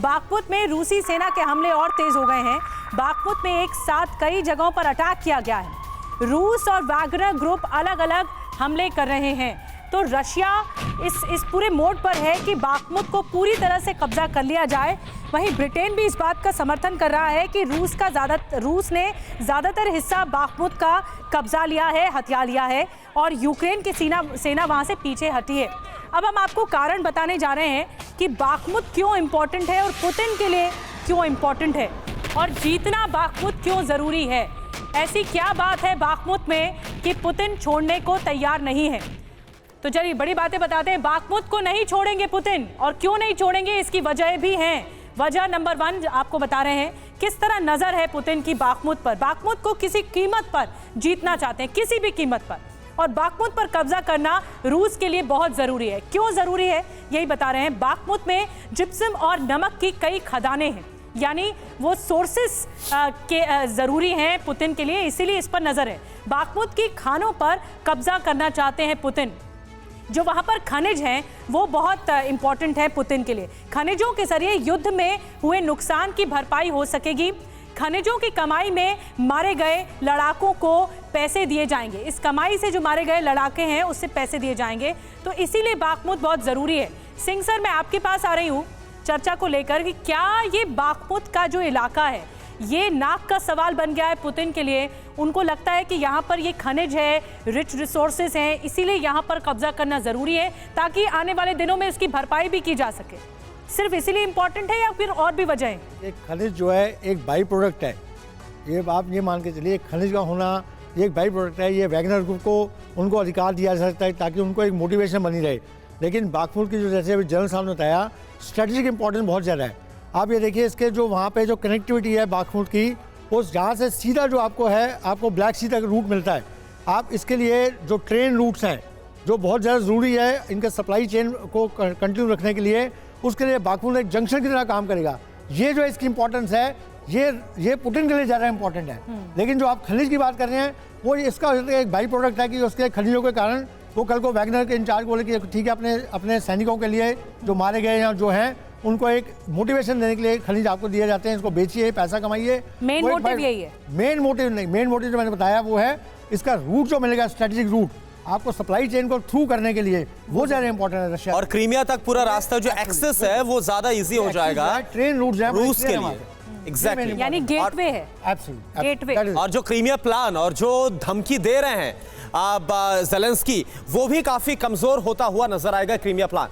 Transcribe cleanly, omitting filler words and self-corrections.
Bakhmut में रूसी सेना के हमले और तेज हो गए हैं। बाखमुत में एक साथ कई जगहों पर अटैक किया गया है। रूस और वागनर ग्रुप अलग अलग हमले कर रहे हैं। तो रशिया इस पूरे मोड पर है कि बाखमुत को पूरी तरह से कब्जा कर लिया जाए। वहीं ब्रिटेन भी इस बात का समर्थन कर रहा है कि रूस ने ज़्यादातर हिस्सा बाखमुत का कब्जा लिया है, हथिया लिया है और यूक्रेन की सेना वहाँ से पीछे हटी है। अब हम आपको कारण बताने जा रहे हैं कि बाखमुत क्यों इम्पोर्टेंट है और पुतिन के लिए क्यों इम्पोर्टेंट है और जीतना बाखमुत क्यों ज़रूरी है। ऐसी क्या बात है बाखमुत में कि पुतिन छोड़ने को तैयार नहीं है। तो चलिए बड़ी बातें बताते हैं। बाखमुत को नहीं छोड़ेंगे पुतिन, और क्यों नहीं छोड़ेंगे इसकी वजह भी हैं। वजह नंबर 1 आपको बता रहे हैं किस तरह नजर है पुतिन की बाखमुत पर। बाखमुत को किसी कीमत पर जीतना चाहते हैं, किसी भी कीमत पर, और बाखमुत पर कब्जा करना रूस के लिए बहुत जरूरी है। क्यों जरूरी है यही बता रहे हैं। बाखमुत में जिप्सम और नमक की कई खदानें हैं, यानी वो सोर्सेस के ज़रूरी हैं पुतिन के लिए, इसीलिए इस पर नज़र है। बाखमुत की खानों पर कब्जा करना चाहते हैं पुतिन। जो वहाँ पर खनिज हैं वो बहुत इम्पॉर्टेंट है पुतिन के लिए। खनिजों के जरिए युद्ध में हुए नुकसान की भरपाई हो सकेगी। खनिजों की कमाई में मारे गए लड़ाकों को पैसे दिए जाएंगे। इस कमाई से जो मारे गए लड़ाके हैं उससे पैसे दिए जाएंगे। तो इसीलिए बाखमुत बहुत ज़रूरी है। सिंह सर, मैं आपके पास आ रही हूँ चर्चा को लेकर कि क्या ये बाखमुत का जो इलाका है ये नाक का सवाल बन गया है पुतिन के लिए। उनको लगता है कि यहाँ पर ये खनिज है, रिच रिसोर्सेज हैं, इसीलिए यहाँ पर कब्जा करना ज़रूरी है ताकि आने वाले दिनों में उसकी भरपाई भी की जा सके। सिर्फ इसीलिए इम्पोर्टेंट है या फिर और भी वजह है? एक खनिज जो है एक बाई प्रोडक्ट है। ये आप ये मान के चलिए खनिज का होना ये एक बाई प्रोडक्ट है। ये वैगनर ग्रुप को उनको अधिकार दिया जा सकता है ताकि उनको एक मोटिवेशन बनी रहे। लेकिन बाखमुत की जो जैसे अभी जनरल साहब ने बताया स्ट्रेटेजिक इंपॉर्टेंस बहुत ज़्यादा है। आप ये देखिए इसके जो वहाँ पे जो कनेक्टिविटी है बाखमुत की, उस जहाँ से सीधा जो आपको ब्लैक सी तक रूट मिलता है। आप इसके लिए जो ट्रेन रूट्स हैं जो बहुत ज़्यादा ज़रूरी है इनके सप्लाई चेन को कंटिन्यू रखने के लिए, उसके लिए बाखमुत एक जंक्शन की तरह काम करेगा। ये जो इसकी इंपॉर्टेंस है ये पुतिन के लिए ज़्यादा इंपॉर्टेंट है। लेकिन जो आप खनिज की बात कर रहे हैं वो इसका एक बाई प्रोडक्ट है कि उसके खनिजों के कारण वो कल को वैगनर के इंचार्ज बोले कि ठीक है अपने सैनिकों के लिए जो मारे गए या जो हैं उनको एक मोटिवेशन देने के लिए खनिज आपको दिए जाते हैं। इसको बेचिए, पैसा कमाइए। मेन मोटिव यही है। मेन मोटिव नहीं, मेन मोटिव जो मैंने बताया वो है इसका रूट जो मिलेगा, स्ट्रेटेजिक रूट आपको सप्लाई चेन को थ्रू करने के लिए, वो ज्यादा इंपॉर्टेंट है। रशिया और क्रीमिया तक पूरा रास्ता जो एक्सेस है वो ज्यादा इजी हो जाएगा ट्रेन रूट रूस के लिए। एग्जैक्टली, यानी गेटवे है। गेटवे। और जो क्रीमिया प्लान और जो धमकी दे रहे हैं अब ज़ेलेंस्की, वो भी काफी कमजोर होता हुआ नजर आएगा क्रीमिया प्लान।